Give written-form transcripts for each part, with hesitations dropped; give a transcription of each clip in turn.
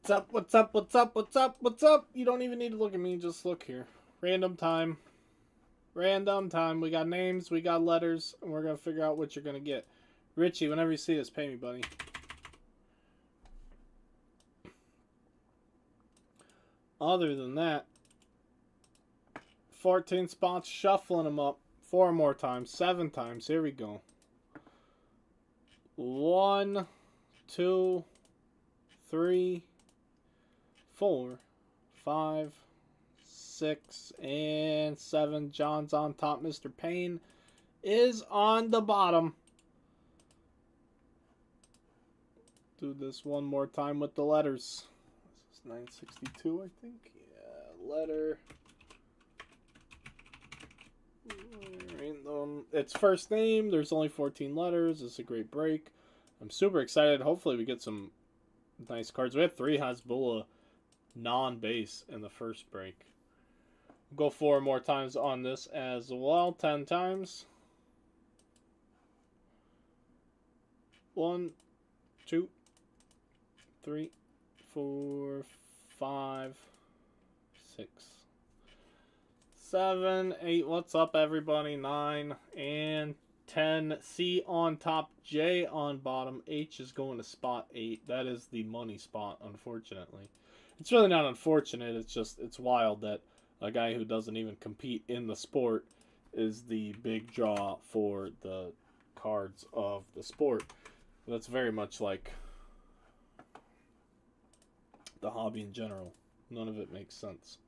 What's up? What's up? What's up? What's up? What's up? You don't even need to look at me. Just look here. Random time. Random time. We got names. We got letters. And we're going to figure out what you're going to get. Richie, whenever you see this, pay me, buddy. Other than that, 14 spots, shuffling them up. 4 more times. 7 times. Here we go. 1, 2, 3, 4, 5, 6, and 7. John's on top. Mr. Payne is on the bottom. Do this one more time with the letters. This is 962, I think. Yeah, letter. It's first name. There's only 14 letters. It's a great break. I'm super excited. Hopefully we get some nice cards. We had 3 Hasbulla non-base in the first break. We'll go 4 more times on this as well. 10 times. 1, 2, 3, 4, 5, 6, 7, 8. What's up, everybody? 9 and 10. C on top, J on bottom. H is going to spot 8. That is the money spot, unfortunately. It's really not unfortunate. It's just, it's wild that a guy who doesn't even compete in the sport is the big draw for the cards of the sport. That's very much like the hobby in general. None of it makes sense.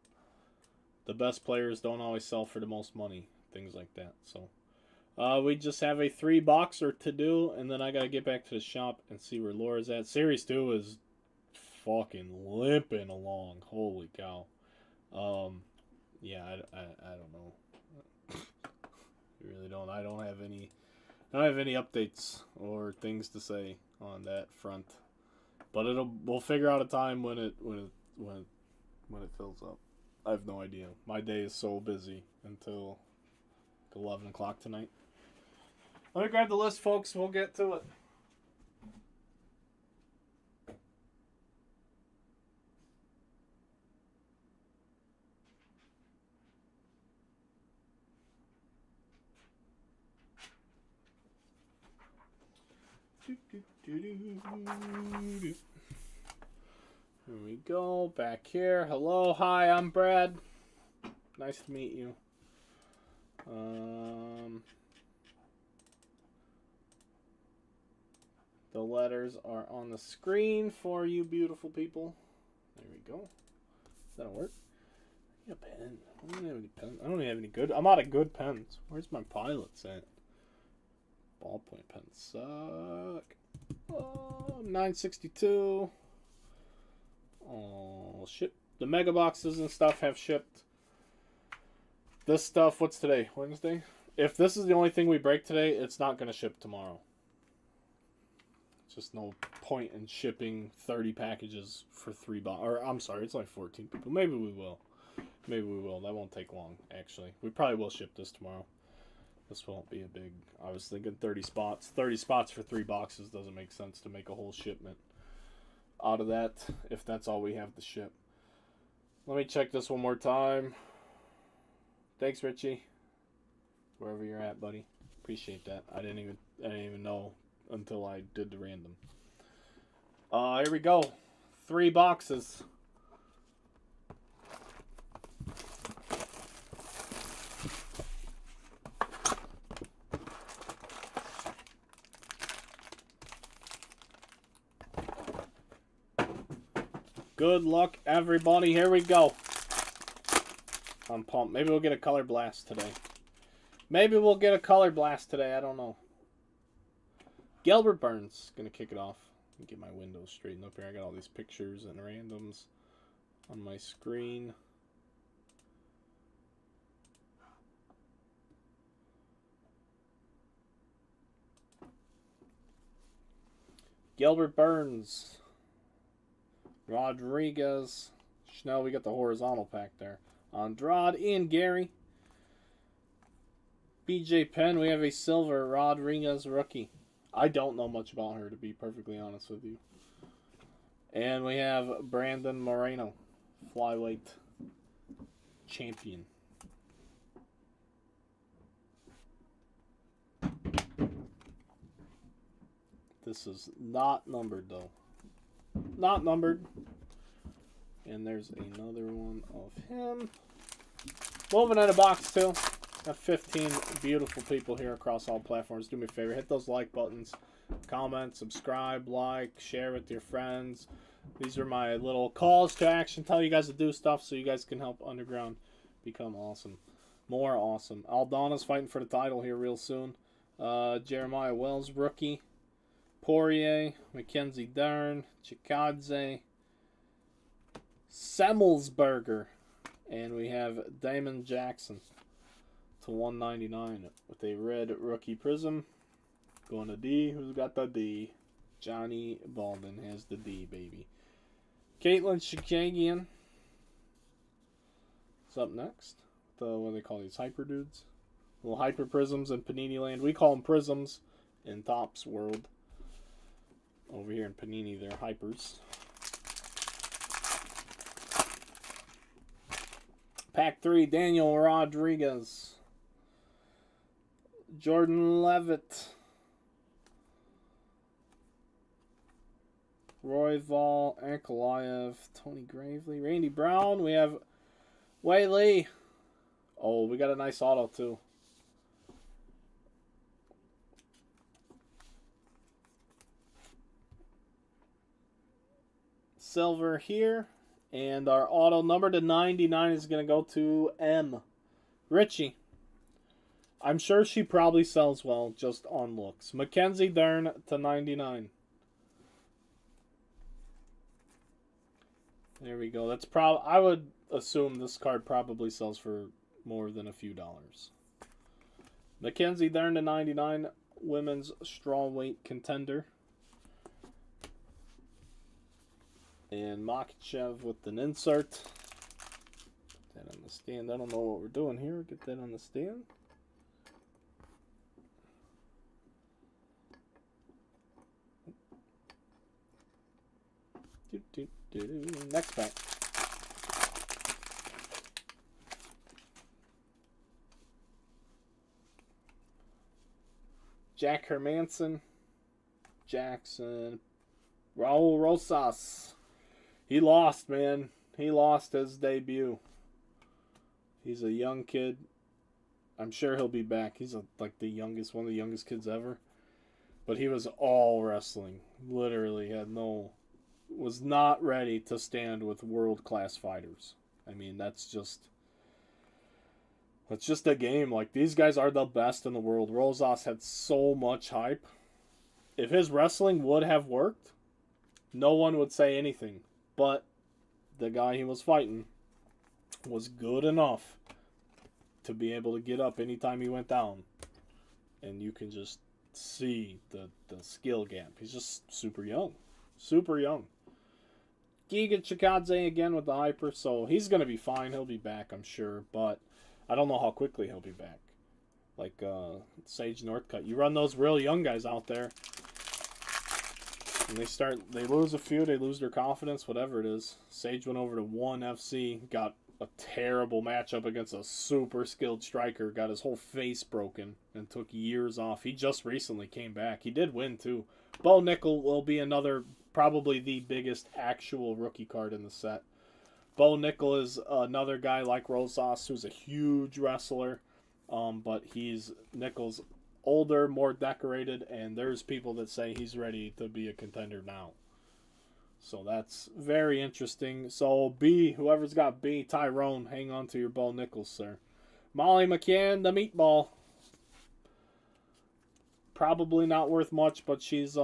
The best players don't always sell for the most money. Things like that. So we just have a 3-boxer to do, and then I got to get back to the shop and see where Laura's at. Series 2 is fucking limping along. Holy cow. Yeah, I don't know. I really don't. I don't have any updates or things to say on that front. But we'll figure out a time when it fills up. I have no idea. My day is so busy until 11 o'clock tonight. Let me grab the list, folks. We'll get to it. Here we go. Back here. Hello. Hi, I'm Brad. Nice to meet you. The letters are on the screen for you beautiful people. There we go. That'll work. I need a pen. I don't have any pens. I don't even have any good. I'm out of good pens. Where's my pilots at? Ballpoint pens suck. Oh, 962. Oh, shit. The mega boxes and stuff have shipped. This stuff, what's today? Wednesday? If this is the only thing we break today, it's not going to ship tomorrow. Just no point in shipping 30 packages for 3 boxes. Or, I'm sorry, it's like 14 people. Maybe we will. Maybe we will. That won't take long, actually. We probably will ship this tomorrow. This won't be a big... I was thinking 30 spots. 30 spots for 3 boxes doesn't make sense to make a whole shipment out of that, if that's all we have to ship. Let me check this one more time. Thanks, Richie. Wherever you're at, buddy. Appreciate that. I didn't even know until I did the random. Here we go. 3 boxes. Good luck, everybody. Here we go. I'm pumped. Maybe we'll get a color blast today. Maybe we'll get a color blast today. I don't know. Gilbert Burns gonna kick it off. Get my windows straightened up here. I got all these pictures and randoms on my screen. Gilbert Burns. Rodriguez. Schnell, we got the horizontal pack there. Andrade and Gary. BJ Penn, we have a silver Rodriguez rookie. I don't know much about her, to be perfectly honest with you. And we have Brandon Moreno, flyweight champion. This is not numbered, though. Not numbered. And there's another one of him. Moving in a box, too. Got 15 beautiful people here across all platforms. Do me a favor. Hit those like buttons. Comment, subscribe, like, share with your friends. These are my little calls to action. Tell you guys to do stuff so you guys can help Underground become awesome. More awesome. Aldana's fighting for the title here real soon. Jeremiah Wells, rookie. Poirier, Mackenzie Dern, Chikadze, Semmelsberger, and we have Damon Jackson to 199 with a red rookie Prizm. Going to D. Who's got the D? Johnny Baldwin has the D, baby. Caitlin Shikagian. What's up next? What do they call these? Hyper dudes? Little hyper Prizms in Panini Land. We call them Prizms in Topps World. Over here in Panini, they're hypers. Pack 3, Daniel Rodriguez. Jordan Levitt. Royval, Ankalaev, Tony Gravely, Randy Brown. We have Wei Lee. Oh, we got a nice auto, too. Silver here. And our auto number to 99 is going to go to M. Richie. I'm sure she probably sells well just on looks. Mackenzie Dern to 99. There we go. That's I would assume this card probably sells for more than a few dollars. Mackenzie Dern to 99. Women's strawweight contender. And Makhachev with an insert. Put that on the stand. I don't know what we're doing here. Get that on the stand. Next pack. Jack Hermanson. Jackson. Raul Rosas. He lost, man. He lost his debut. He's a young kid. I'm sure he'll be back. He's like the youngest, one of the youngest kids ever. But he was all wrestling. Literally was not ready to stand with world-class fighters. I mean, that's just a game. Like, these guys are the best in the world. Rosas had so much hype. If his wrestling would have worked, no one would say anything. But the guy he was fighting was good enough to be able to get up anytime he went down. And you can just see the skill gap. He's just super young. Super young. Giga Chikadze again with the hyper, so he's going to be fine. He'll be back, I'm sure. But I don't know how quickly he'll be back. Like Sage Northcutt. You run those real young guys out there. And they lose a few, they lose their confidence, whatever it is. Sage went over to 1 FC, got a terrible matchup against a super skilled striker, got his whole face broken, and took years off. He just recently came back. He did win, too. Bo Nickel will be another, probably the biggest actual rookie card in the set. Bo Nickel is another guy like Rosas, who's a huge wrestler, but Nickel's older, more decorated, and there's people that say he's ready to be a contender now. So that's very interesting. So B, whoever's got B, Tyrone, hang on to your Bo Nichols, sir. Molly McCann, the meatball. Probably not worth much, but she's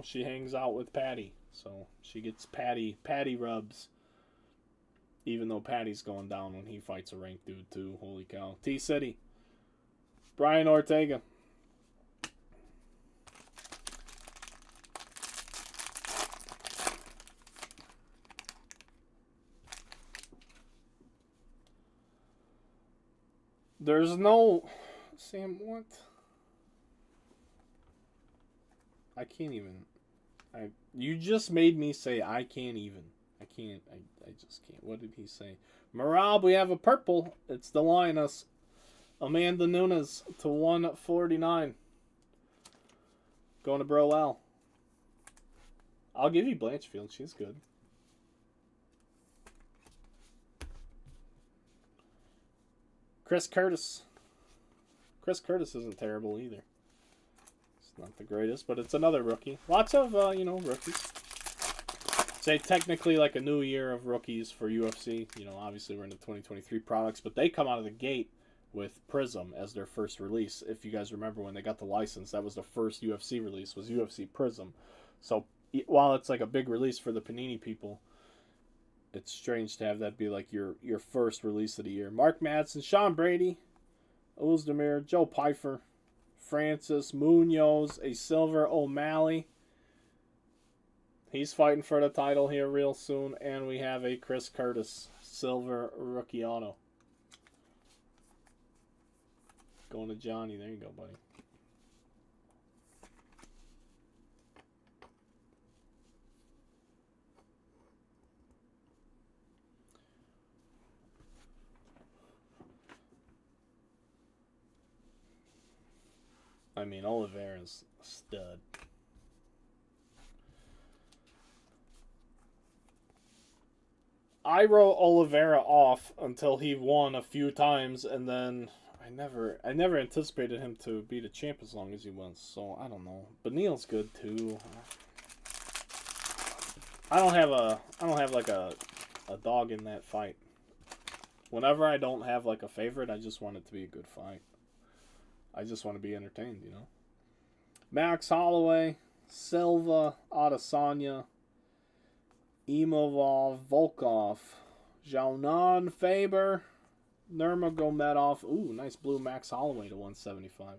she hangs out with Patty. So she gets Patty rubs. Even though Patty's going down when he fights a ranked dude too. Holy cow. T-City. Brian Ortega. There's no... Sam, what? I can't even... You just made me say I can't even. I can't. I just can't. What did he say? Marab, we have a purple. It's the Lioness. Amanda Nunes to 149. Going to Bro Al. I'll give you Blanchfield. She's good. Chris Curtis. Chris Curtis isn't terrible either. It's not the greatest, but it's another rookie. Lots of, rookies. Say technically like a new year of rookies for UFC. Obviously we're in the 2023 products, but they come out of the gate with Prizm as their first release. If you guys remember when they got the license, that was the first UFC release, was UFC Prizm. So while it's like a big release for the Panini people, it's strange to have that be like your first release of the year. Mark Madsen, Sean Brady, Ozdemir, Joe Pfeiffer, Francis Munoz, a silver O'Malley. He's fighting for the title here real soon. And we have a Chris Curtis, silver rookie auto. Going to Johnny. There you go, buddy. I mean, Oliveira's a stud. I wrote Oliveira off until he won a few times, and then I never anticipated him to be the champ as long as he was. So I don't know. But Neil's good too. I don't have like a dog in that fight. Whenever I don't have like a favorite, I just want it to be a good fight. I just want to be entertained, Max Holloway, Silva, Adesanya, Imovov, Volkov, Jalnan Faber, Nurmagomedov. Ooh, nice blue Max Holloway to 175.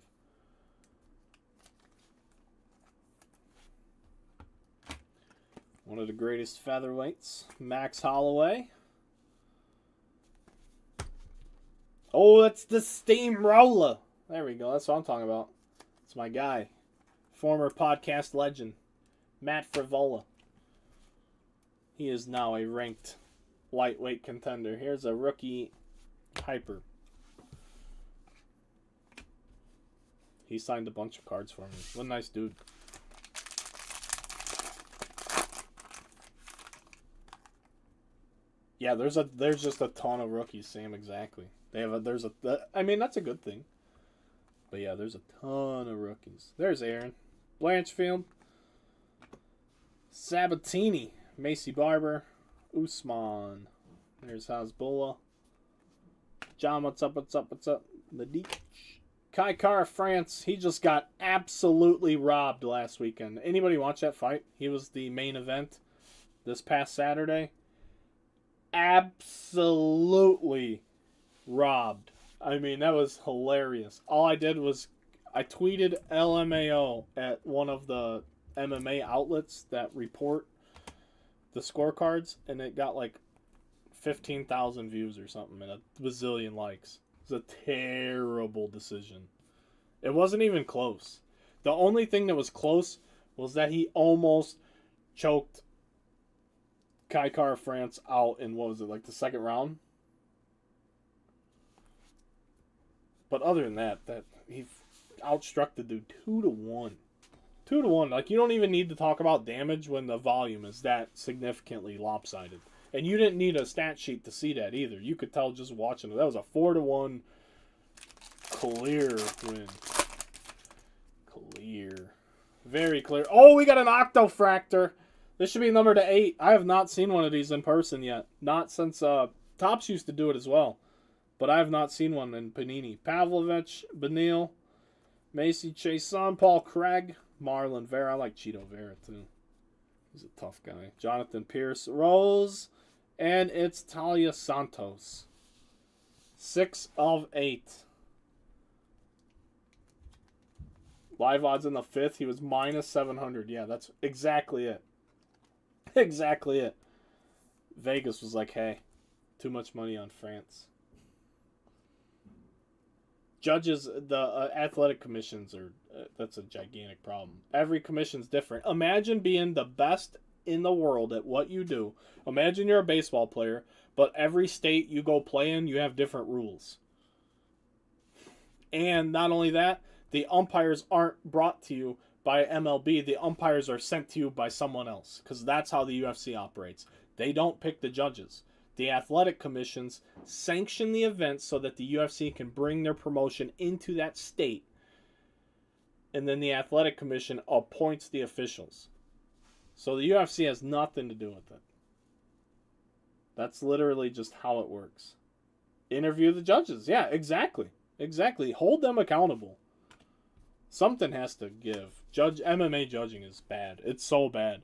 One of the greatest featherweights, Max Holloway. Oh, that's the steamroller. There we go. That's what I'm talking about. It's my guy. Former podcast legend, Matt Frivola. He is now a ranked lightweight contender. Here's a rookie Hyper. He signed a bunch of cards for me. What a nice dude. Yeah, there's just a ton of rookies, Sam, exactly. I mean, that's a good thing. But yeah, there's a ton of rookies. There's Aaron. Blanchfield. Sabatini. Macy Barber. Usman. There's Hasbulla. John, what's up? Medic. Kai Kara France. He just got absolutely robbed last weekend. Anybody watch that fight? He was the main event this past Saturday. Absolutely robbed. I mean, that was hilarious. All I did was I tweeted LMAO at one of the MMA outlets that report the scorecards, and it got like 15,000 views or something and a bazillion likes. It was a terrible decision. It wasn't even close. The only thing that was close was that he almost choked Kai Kara France out in, what was it, like the second round? But other than that he outstruck the dude 2-1. 2-1. Like, you don't even need to talk about damage when the volume is that significantly lopsided. And you didn't need a stat sheet to see that either. You could tell just watching it. That was a 4-1 clear win. Clear. Very clear. Oh, we got an Octofractor. This should be number to 8. I have not seen one of these in person yet. Not since Topps used to do it as well. But I have not seen one in Panini. Pavlovich, Benil, Macy Chason, Paul Craig, Marlon Vera. I like Cheeto Vera too. He's a tough guy. Jonathan Pierce, Rose, and it's Talia Santos. 6 of 8. Live odds in the 5th. He was minus 700. Yeah, that's exactly it. Exactly it. Vegas was like, hey, too much money on France. Judges, the athletic commissions are that's a gigantic problem. Every commission's different. Imagine being the best in the world at what you do. Imagine you're a baseball player, but every state you go play in, you have different rules. And not only that, the umpires aren't brought to you by MLB. The umpires are sent to you by someone else, because that's how the UFC operates. They don't pick the judges. The athletic commissions sanction the event so that the UFC can bring their promotion into that state. And then the athletic commission appoints the officials. So the UFC has nothing to do with it. That's literally just how it works. Interview the judges. Yeah, exactly. Exactly. Hold them accountable. Something has to give. MMA judging is bad. It's so bad.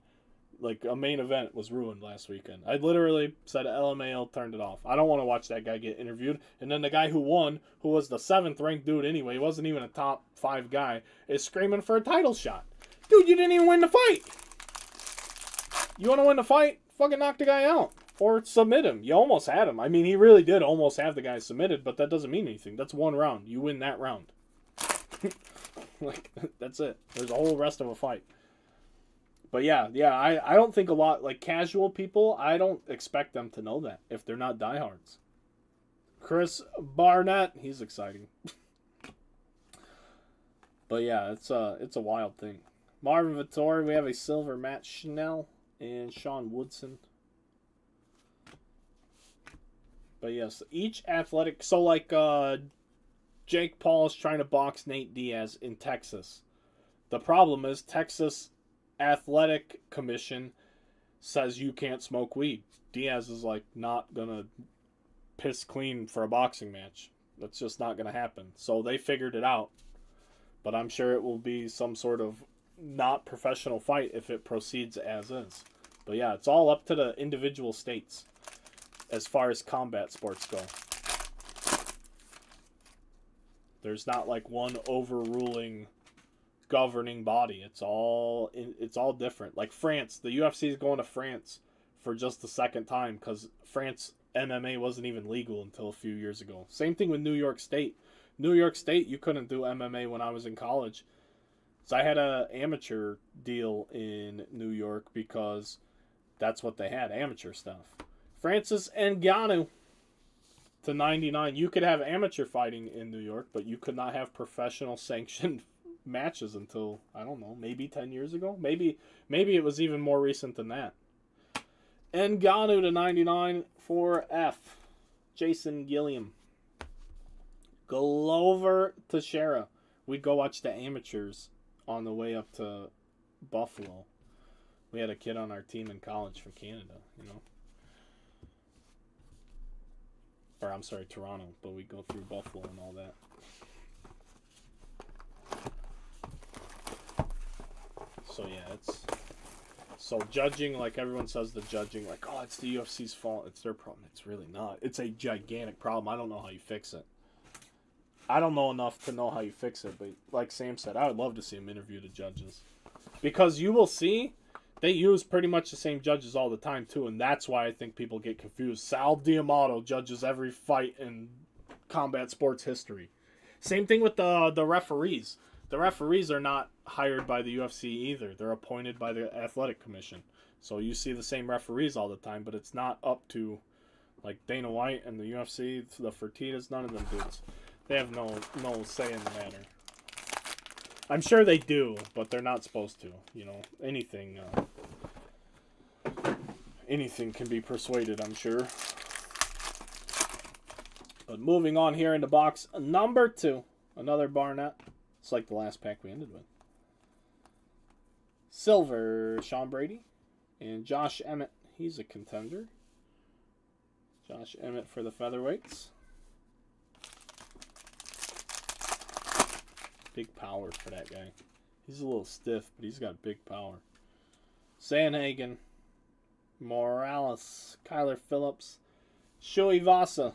Like, a main event was ruined last weekend. I literally said LMAO, turned it off. I don't want to watch that guy get interviewed. And then the guy who won, who was the 7th ranked dude anyway, he wasn't even a top 5 guy, is screaming for a title shot. Dude, you didn't even win the fight. You want to win the fight? Fucking knock the guy out. Or submit him. You almost had him. I mean, he really did almost have the guy submitted, but that doesn't mean anything. That's one round. You win that round. Like, that's it. There's a whole rest of a fight. But yeah, I don't think a lot, like, casual people, I don't expect them to know that if they're not diehards. Chris Barnett, he's exciting. But yeah, it's a wild thing. Marvin Vettori, we have a silver Matt Schnell and Sean Woodson. But yes, each athletic, so like Jake Paul is trying to box Nate Diaz in Texas. The problem is Texas Athletic Commission says you can't smoke weed. Diaz is like not gonna piss clean for a boxing match. That's just not gonna happen. So they figured it out. But I'm sure it will be some sort of not professional fight if it proceeds as is. But yeah, it's all up to the individual states as far as combat sports go. There's not like one overruling governing body. It's all different. Like France, the UFC is going to France for just the second time because France MMA wasn't even legal until a few years ago. Same thing with New York State. New York State, you couldn't do MMA when I was in college. So I had an amateur deal in New York because that's what they had, amateur stuff. Francis Ngannou to 99. You could have amateur fighting in New York, but you could not have professional sanctioned matches until, I don't know, maybe 10 years ago? Maybe it was even more recent than that. Ngannou to 99 for F. Jason Gilliam. Glover Teixeira. We'd go watch the amateurs on the way up to Buffalo. We had a kid on our team in college for Canada, you know. Or I'm sorry, Toronto, but we go through Buffalo and all that. So yeah, it's so judging, like everyone says, the judging, like, oh, it's the UFC's fault, it's their problem. It's really not. It's a gigantic problem. I don't know how you fix it. I don't know enough to know how you fix it, but like Sam said, I would love to see him interview the judges, because you will see they use pretty much the same judges all the time too, and that's why I think people get confused. Sal D'Amato judges every fight in combat sports history. Same thing with the referees. The referees are not hired by the UFC either. They're appointed by the Athletic Commission. So you see the same referees all the time, but it's not up to like Dana White and the UFC, the Fertittas, none of them dudes. They have no say in the matter. I'm sure they do, but they're not supposed to. You know, anything can be persuaded, I'm sure. But moving on here into box number 2, another Barnett. It's like the last pack we ended with. Silver, Sean Brady, and Josh Emmett. He's a contender. Josh Emmett for the featherweights. Big power for that guy. He's a little stiff, but he's got big power. Sandhagen, Morales, Kyler Phillips, Shui Vasa,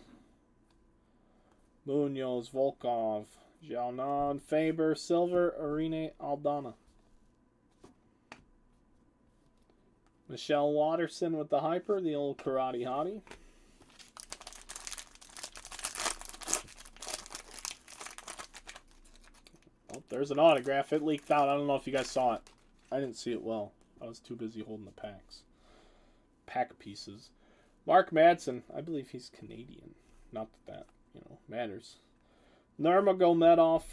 Munoz, Volkov, Jalnon, Faber, Silver, Irene Aldana. Michelle Watterson with the hyper, the old karate hottie. There's an autograph. It leaked out. I don't know if you guys saw it. I didn't see it well. I was too busy holding the packs. Pack pieces. Mark Madsen. I believe he's Canadian. Not that matters. Nurmagomedov.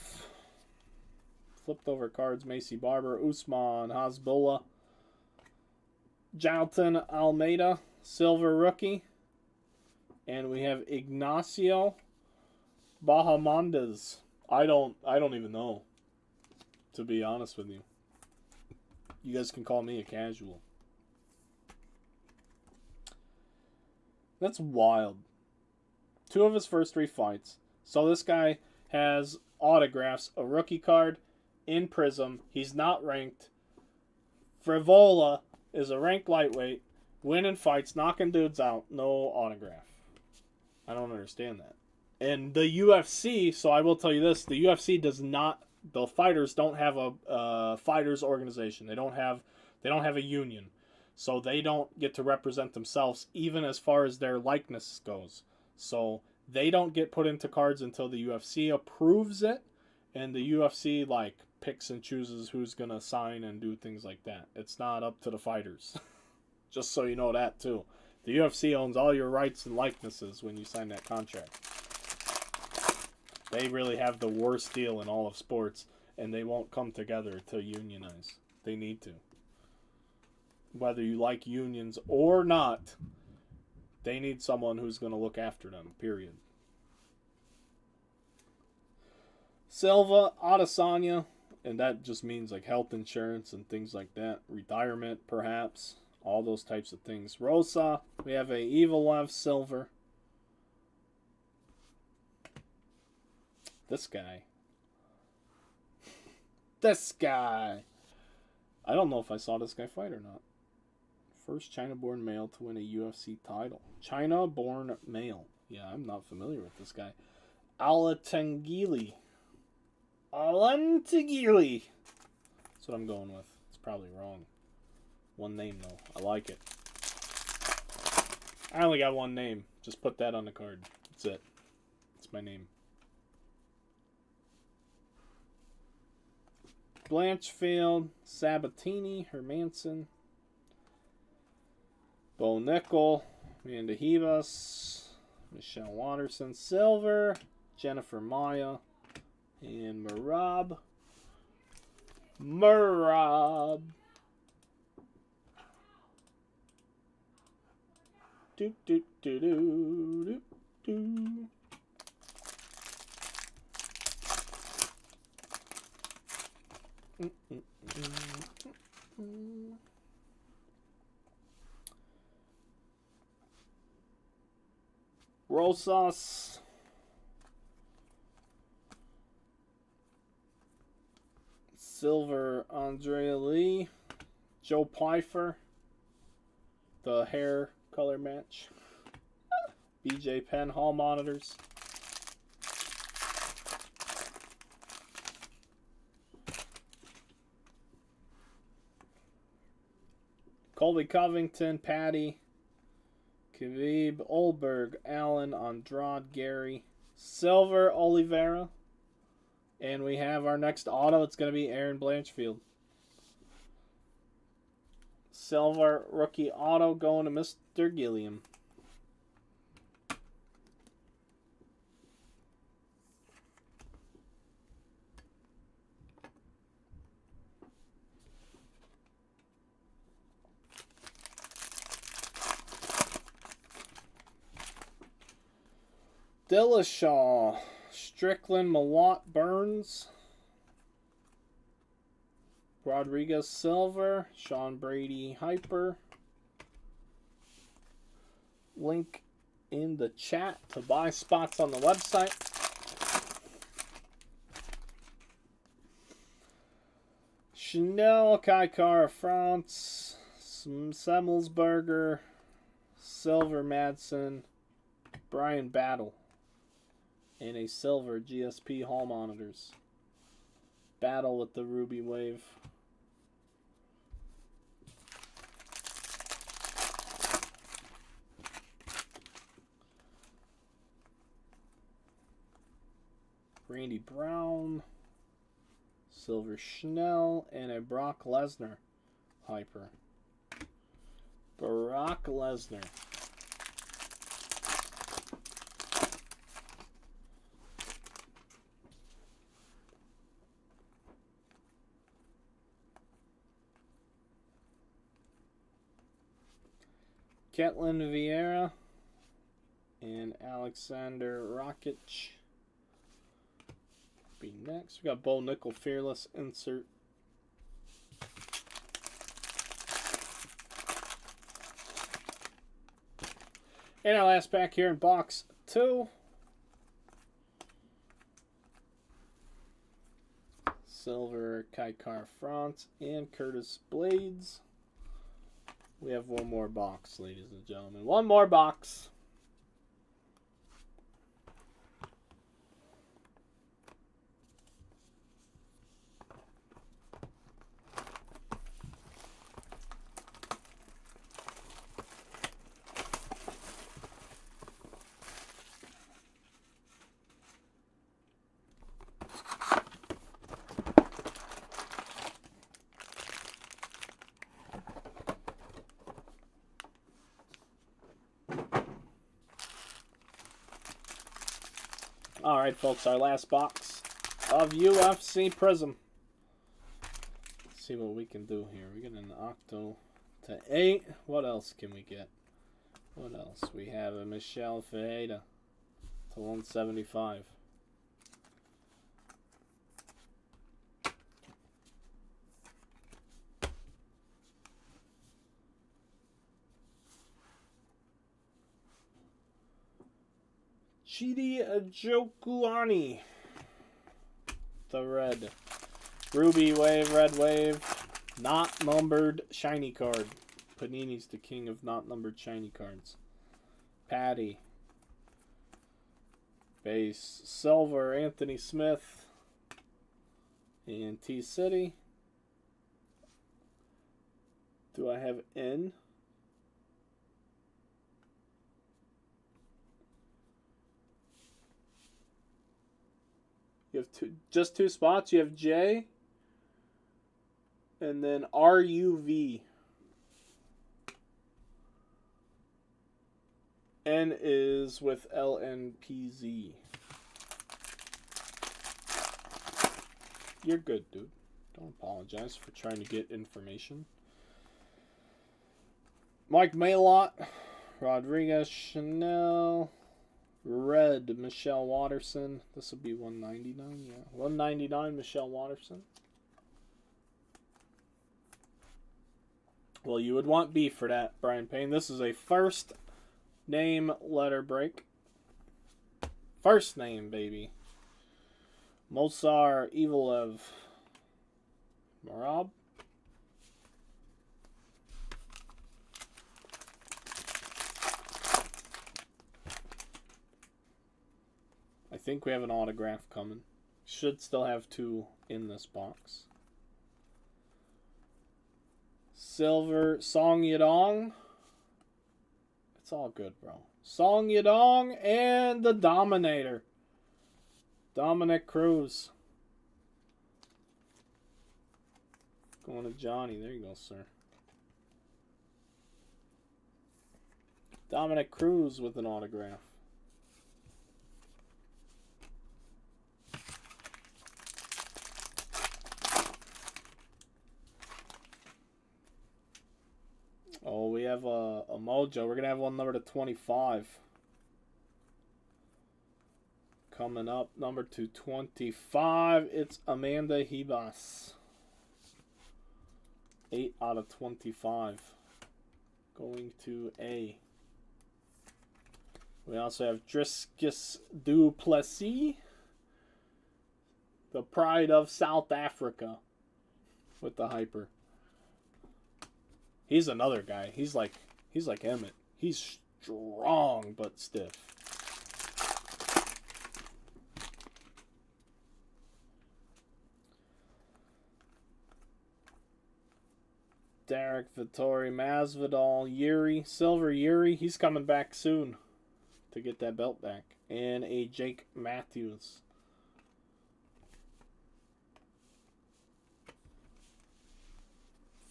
Flipped over cards. Macy Barber. Usman Hasbullah. Jalton Almeida. Silver rookie. And we have Ignacio Bahamondes. I don't even know, to be honest with you. You guys can call me a casual. That's wild. 2 of his first 3 fights. So this guy has autographs, a rookie card in Prizm. He's not ranked. Frivola is a ranked lightweight, winning fights, knocking dudes out, no autograph. I don't understand that. And the UFC, so I will tell you this, the UFC does not, the fighters don't have a fighters organization. They don't have a union. So they don't get to represent themselves even as far as their likeness goes. So they don't get put into cards until the UFC approves it, and the UFC picks and chooses who's going to sign and do things like that. It's not up to the fighters. Just so you know that too. The UFC owns all your rights and likenesses when you sign that contract. They really have the worst deal in all of sports, and they won't come together to unionize. They need to. Whether you like unions or not, they need someone who's going to look after them, period. Silva, Adesanya, and that just means health insurance and things like that. Retirement, perhaps. All those types of things. Rosa, we have a Evelev silver. This guy. This guy. I don't know if I saw this guy fight or not. First China-born male to win a UFC title. China-born male. Yeah, I'm not familiar with this guy. Alatengili. Alantagili. That's what I'm going with. It's probably wrong. One name, though. I like it. I only got one name. Just put that on the card. That's it. It's my name. Blanchfield, Sabatini, Hermanson, Bo Nickel, Amanda Hibas, Michelle Watterson, Silver, Jennifer Maya, and Merab. Do do do do do do. Rosas. Silver Andrea Lee. Joe Pfeiffer. The hair color match. BJ Penn Hall monitors. Colby Covington, Patty, Khabib, Olberg, Allen, Andrade, Gary, Silver, Oliveira, and we have our next auto. It's going to be Aaron Blanchfield. Silver rookie auto going to Mr. Gilliam. Dillashaw, Strickland, Malott, Burns, Rodriguez, Silver, Sean Brady, Hyper. Link in the chat to buy spots on the website. Chanel, Kaikara, France, Semmelsberger, Silver, Madsen, Brian Battle. And a silver GSP Hall monitors. Battle with the Ruby Wave. Randy Brown. Silver Schnell, and a Brock Lesnar hyper. Brock Lesnar. Ketlin Vieira and Alexander Rakic. Be next. We got Bo Nickel Fearless insert. And our last pack here in box 2. Silver Kaikar France and Curtis Blades. We have one more box, ladies and gentlemen. One more box. All right, folks, our last box of UFC Prizm. Let's see what we can do here. We get an Octo to 8. What else can we get? What else? We have a Michelle Ferreira to 175. Chidi Jokuani. The red. Ruby wave, red wave. Not numbered shiny card. Panini's the king of not numbered shiny cards. Patty. Base. Silver, Anthony Smith. And T-City. Do I have N? You have just two spots. You have J and then RUV. N is with LNPZ. You're good, dude. Don't apologize for trying to get information. Mike Maylott, Rodriguez Chanel. Red, Michelle Watterson. This will be 199, yeah. 199, Michelle Watterson. Well, you would want B for that, Brian Payne. This is a first name letter break. First name, baby. Mosar Evelev. Marab. I think we have an autograph coming. Should still have 2 in this box. Silver Song Yadong. It's all good, bro. Song Yadong and the Dominator. Dominic Cruz. Going to Johnny. There you go, sir. Dominic Cruz with an autograph. Oh, we have a Mojo. We're going to have one number to 25. Coming up, number 225. It's Amanda Hebas. 8 out of 25. Going to A. We also have Driscus du Plessis. The pride of South Africa. With the hyper. He's another guy. He's like Emmett. He's strong but stiff. Derek Vittori, Masvidal, Yuri, Silver Yuri. He's coming back soon to get that belt back. And a Jake Matthews.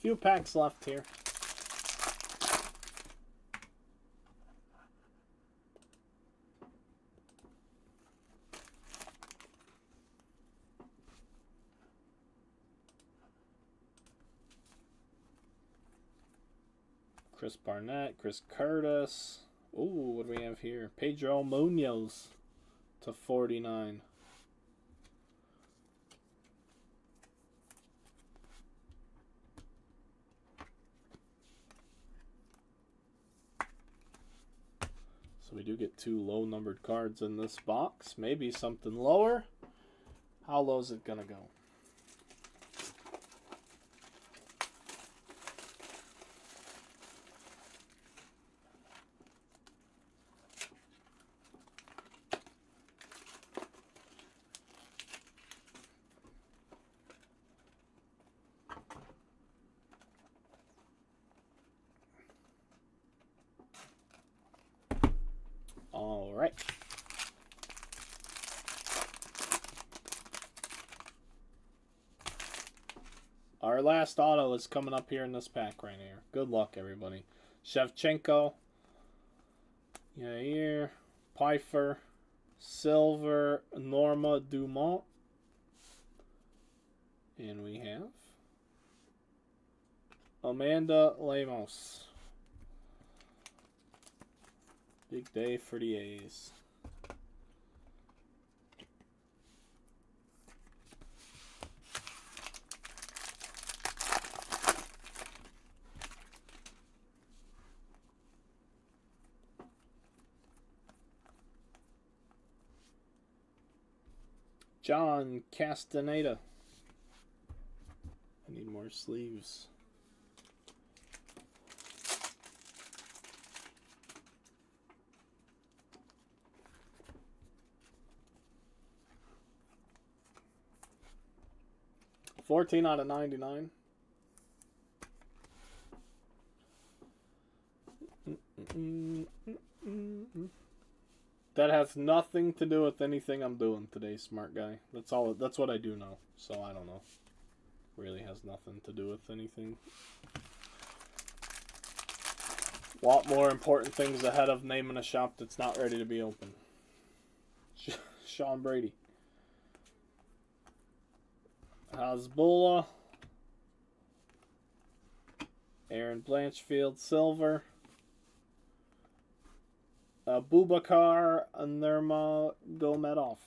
Few packs left here. Chris Barnett, Chris Curtis. Ooh, what do we have here? Pedro Munoz to 49. So we do get 2 low numbered cards in this box. Maybe something lower. How low is it going to go? All right. Our last auto is coming up here in this pack right here. Good luck, everybody. Shevchenko, Yair, Pfeiffer, Silver, Norma Dumont. And we have Amanda Lemos. Big day for the A's. John Castaneda. I need more sleeves. $14 out of 99. That has nothing to do with anything I'm doing today, smart guy. That's all. That's what I do know. So I don't know. Really has nothing to do with anything. A lot more important things ahead of naming a shop that's not ready to be open. Sean Brady. Hasbulla. Aaron Blanchfield, silver. Abubakar Nurmagomedov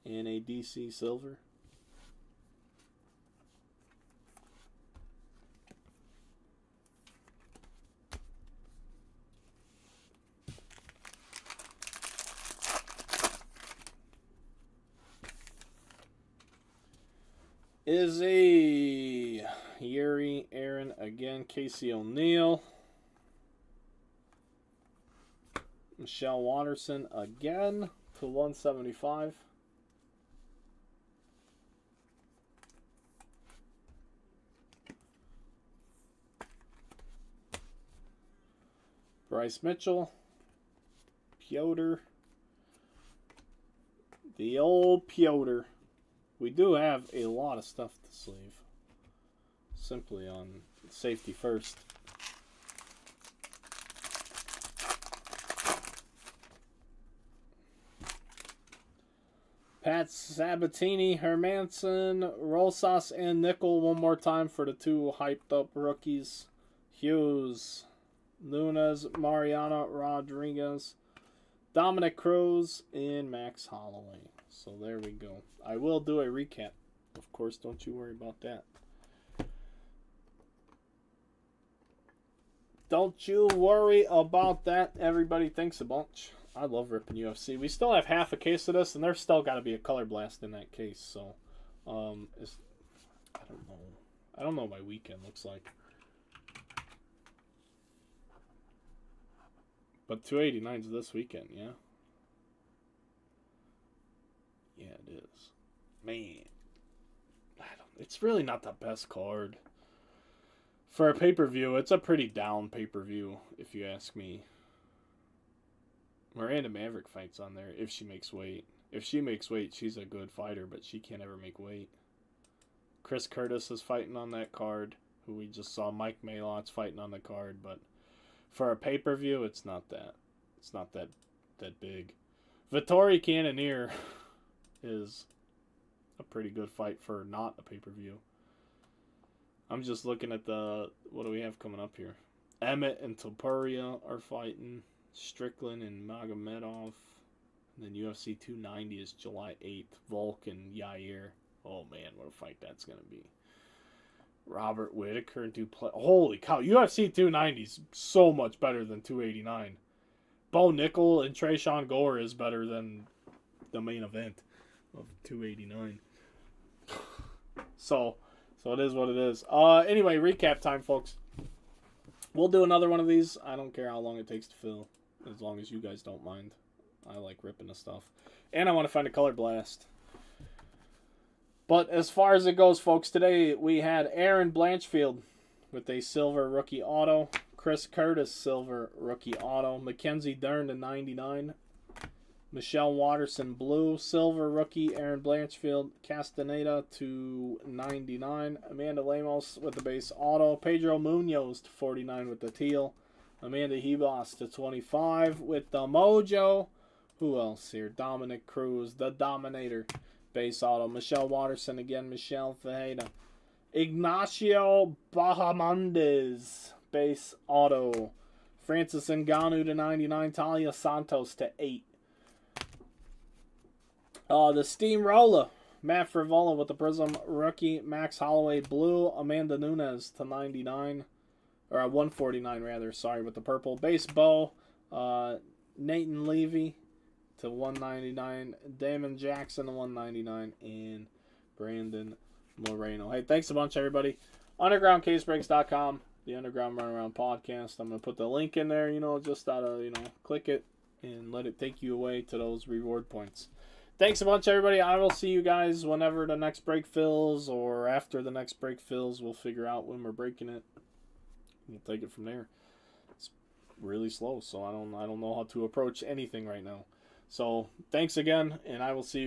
in a DC silver. Izzy, Yuri, Aaron again, Casey O'Neill. Michelle Watterson again to 175. Bryce Mitchell. Piotr. The old Piotr. We do have a lot of stuff to sleeve. Simply on safety first. Pat Sabatini, Hermanson, Rosas, and Nickel one more time for the 2 hyped up rookies. Hughes, Nunes, Mariano Rodriguez, Dominic Cruz, and Max Holloway. So there we go. I will do a recap. Of course, don't you worry about that. Don't you worry about that. Everybody thinks a bunch. I love ripping UFC. We still have half a case of this, and there's still got to be a color blast in that case. So, I don't know. I don't know what my weekend looks like. But 289's this weekend, yeah? Yeah, it is. Man. It's really not the best card. For a pay-per-view, it's a pretty down pay-per-view, if you ask me. Miranda Maverick fights on there if she makes weight. If she makes weight, she's a good fighter, but she can't ever make weight. Chris Curtis is fighting on that card. who we just saw Mike Malotz fighting on the card, but for a pay-per-view, it's not that big. Vittori Cannonier is a pretty good fight for not a pay-per-view. I'm just looking at what do we have coming up here? Emmett and Topuria are fighting. Strickland and Magomedov. And then UFC 290 is July 8th. Volk and Yair. Oh man, what a fight that's going to be. Robert Whittaker and Duplessis. Holy cow, UFC 290 is so much better than 289. Bo Nickel and Trayshawn Gore is better than the main event of 289. So it is what it is. Anyway, recap time, folks. We'll do another one of these. I don't care how long it takes to fill, as long as you guys don't mind. I like ripping the stuff. And I want to find a color blast. But as far as it goes, folks, today we had Aaron Blanchfield with a silver rookie auto. Chris Curtis, silver rookie auto. Mackenzie Dern to 99. Michelle Watterson, blue, silver rookie. Aaron Blanchfield, Castaneda to 99. Amanda Lemos with the base auto. Pedro Munoz to 49 with the teal. Amanda Hebos to 25 with the mojo. Who else here? Dominic Cruz, the Dominator, base auto. Michelle Watterson again. Michelle Fajeda. Ignacio Bahamondes, base auto. Francis Ngannou to 99. Talia Santos to 8. The Steamroller, Matt Frivola with the Prizm rookie. Max Holloway blue. Amanda Nunes to 99. Or 149 rather, sorry, with the purple. Base bow. Nathan Levy to 199. Damon Jackson to 199. And Brandon Moreno. Hey, thanks a bunch, everybody. Undergroundcasebreaks.com, the Underground Runaround Podcast. I'm going to put the link in there, just out of, click it and let it take you away to those reward points. Thanks a bunch, everybody. I will see you guys whenever the next break fills, or after the next break fills. We'll figure out when we're breaking it. We'll take it from there. It's really slow, so I don't know how to approach anything right now. So thanks again, and I will see you